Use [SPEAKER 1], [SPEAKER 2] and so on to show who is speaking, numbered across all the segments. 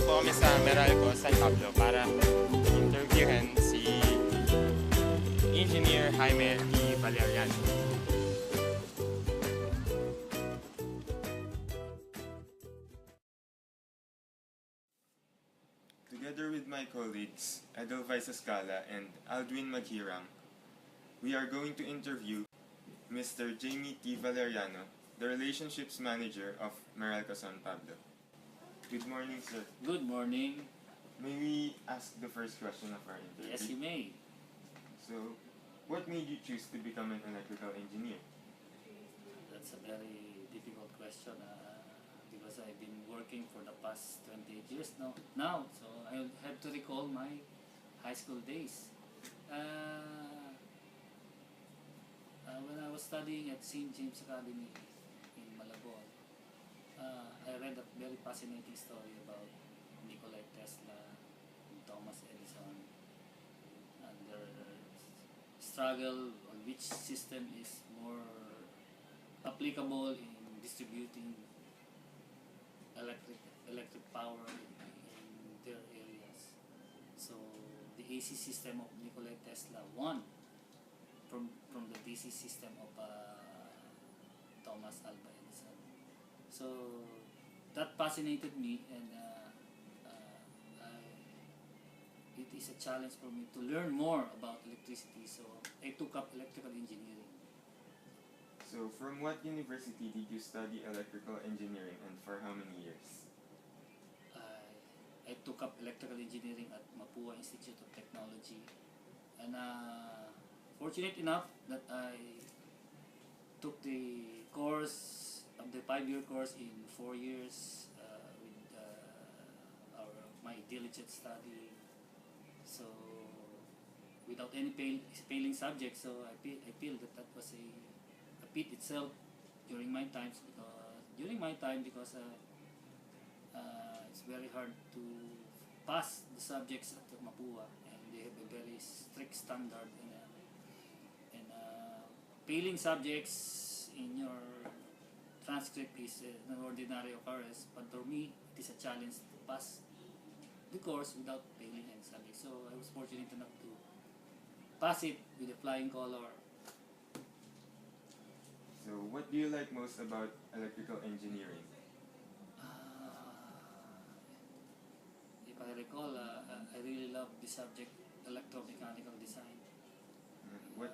[SPEAKER 1] po kami sa Meralco, San Pablo para interviewin si Engineer Jaime T. Valeriano. Together with my colleagues, Edelweiss Escala and Aldwin Maghirang, we are going to interview Mr. Jamie T. Valeriano, the Relationships Manager of Meralco San Pablo. Good morning, sir.
[SPEAKER 2] Good morning.
[SPEAKER 1] May we ask the first question of our interview?
[SPEAKER 2] Yes, you may.
[SPEAKER 1] So, what made you choose to become an electrical engineer?
[SPEAKER 2] That's a very difficult question because I've been working for the past 28 years now, so I have to recall my high school days. When I was studying at St. James Academy in Malabon, I read a very fascinating story about Nikola Tesla and Thomas Edison and their struggle on which system is more applicable in distributing electric power in their areas. So the AC system of Nikola Tesla won from the DC system of Thomas Alva Edison. So that fascinated me, and it is a challenge for me to learn more about electricity. So I took up electrical engineering.
[SPEAKER 1] So, from what university did you study electrical engineering and for how many years?
[SPEAKER 2] I took up electrical engineering at Mapua Institute of Technology, and fortunate enough that I took the course of the 5-year course in 4 years with my diligent study. So without any failing subjects, so I feel that was a feat itself during my time because it's very hard to pass the subjects at Mapua, and they have a very strict standard, and failing subjects in your transcript is an ordinary occurrence, but for me it is a challenge to pass the course without failing any subject. So I was fortunate enough to pass it with a flying color.
[SPEAKER 1] So, what do you like most about electrical engineering?
[SPEAKER 2] If I recall, I really love the subject electromechanical design.
[SPEAKER 1] What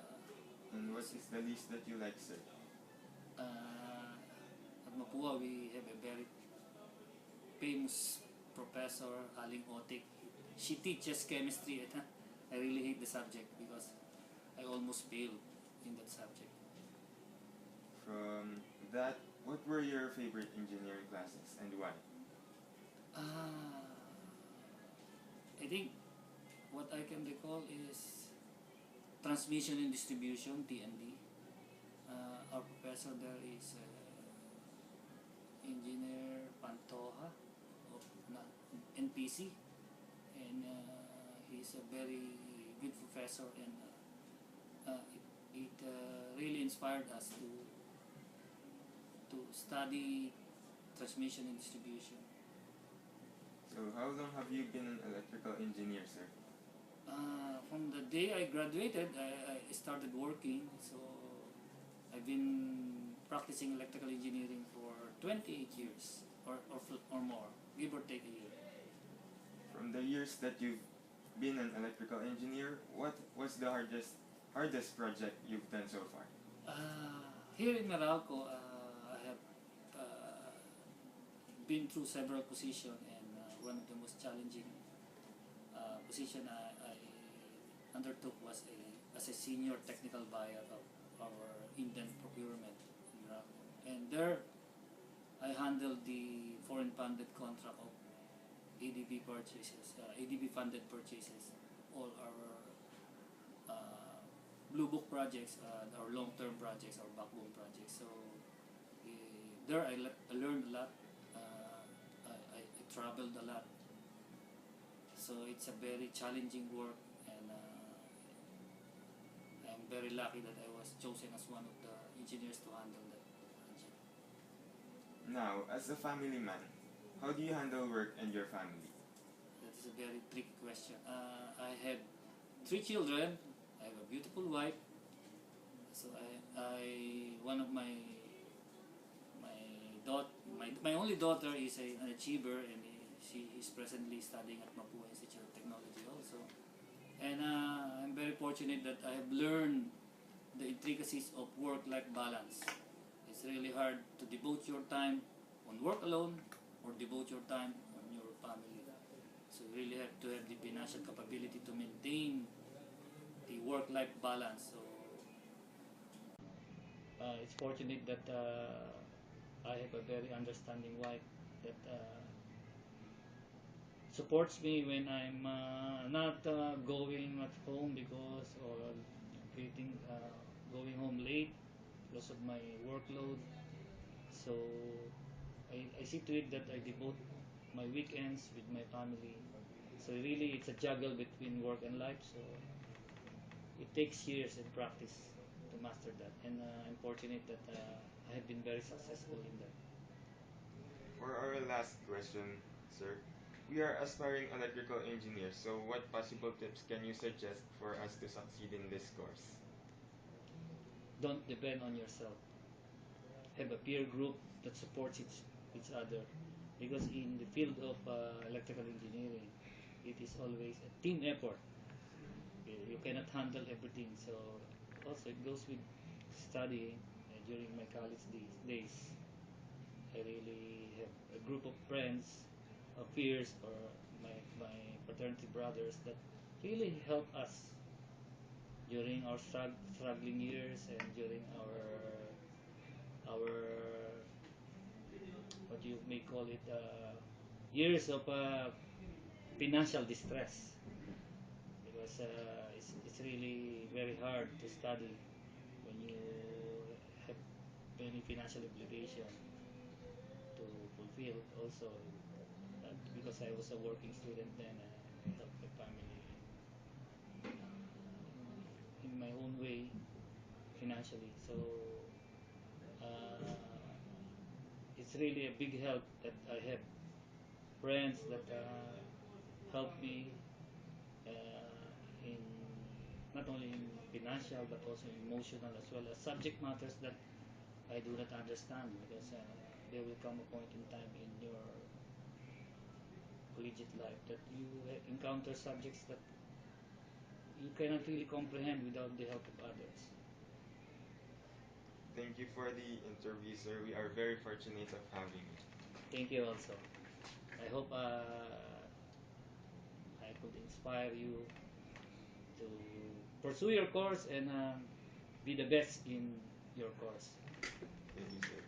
[SPEAKER 1] is the least that you like, sir?
[SPEAKER 2] At Mapua, we have a very famous professor, Aling Otik. She teaches chemistry, and I really hate the subject because I almost failed in that subject.
[SPEAKER 1] From that, what were your favorite engineering classes and why?
[SPEAKER 2] I think what I can recall is transmission and distribution, TND. Our professor there is Engineer Pantoja of NPC, and he's a very good professor, and it really inspired us to study transmission and distribution.
[SPEAKER 1] So, how long have you been an electrical engineer, sir?
[SPEAKER 2] From the day I graduated, I started working. So I've been practicing electrical engineering for 28 years or more, give or take a year.
[SPEAKER 1] From the years that you've been an electrical engineer, what was the hardest project you've done so far?
[SPEAKER 2] Here in Meralco, I have been through several positions, and one of the most challenging position I undertook was as a senior technical buyer of our indent procurement in Meralco. And there, I handled the foreign funded contract of ADB purchases, ADB funded purchases, all our blue book projects, our long-term projects, our backbone projects. So there I learned a lot. I traveled a lot. So it's a very challenging work, and I'm very lucky that I was chosen as one of the engineers to handle that project.
[SPEAKER 1] Now, as a family man, how do you handle work and your family?
[SPEAKER 2] It's a very tricky question. I have 3 children. I have a beautiful wife. So one of my only daughter is an achiever, and she is presently studying at Mapua Institute of Technology also. And I'm very fortunate that I have learned the intricacies of work-life balance. It's really hard to devote your time on work alone or devote your time on your family. So you really have to have the financial capability to maintain the work-life balance. So it's fortunate that I have a very understanding wife that supports me when I'm not going at home because or getting going home late because of my workload. So I see to it that I devote my weekends with my family. So really it's a juggle between work and life. So it takes years and practice to master that, and I'm fortunate that I have been very successful in that.
[SPEAKER 1] For our last question, sir, we are aspiring electrical engineers, so what possible tips can you suggest for us to succeed in this course?
[SPEAKER 2] Don't depend on yourself. Have a peer group that supports each other, because in the field of electrical engineering, it is always a team effort. You cannot handle everything. So also it goes with studying. During my college days, I really have a group of friends, of peers, or my fraternity brothers that really help us during our struggling years and during our what you may call it years of financial distress, because it's really very hard to study when you have many financial obligation to fulfill also, because I was a working student then, I helped my family in my own way financially. So uh, it's really a big help that I have friends that help me uh, in not only in financial but also emotional, as well as subject matters that I do not understand, because there will come a point in time in your collegiate life that you encounter subjects that you cannot really comprehend without the help of others.
[SPEAKER 1] Thank you for the interview, sir. We are very fortunate of having you.
[SPEAKER 2] Thank you also. I hope I could inspire you to pursue your course and be the best in your course.
[SPEAKER 1] Thank you, sir.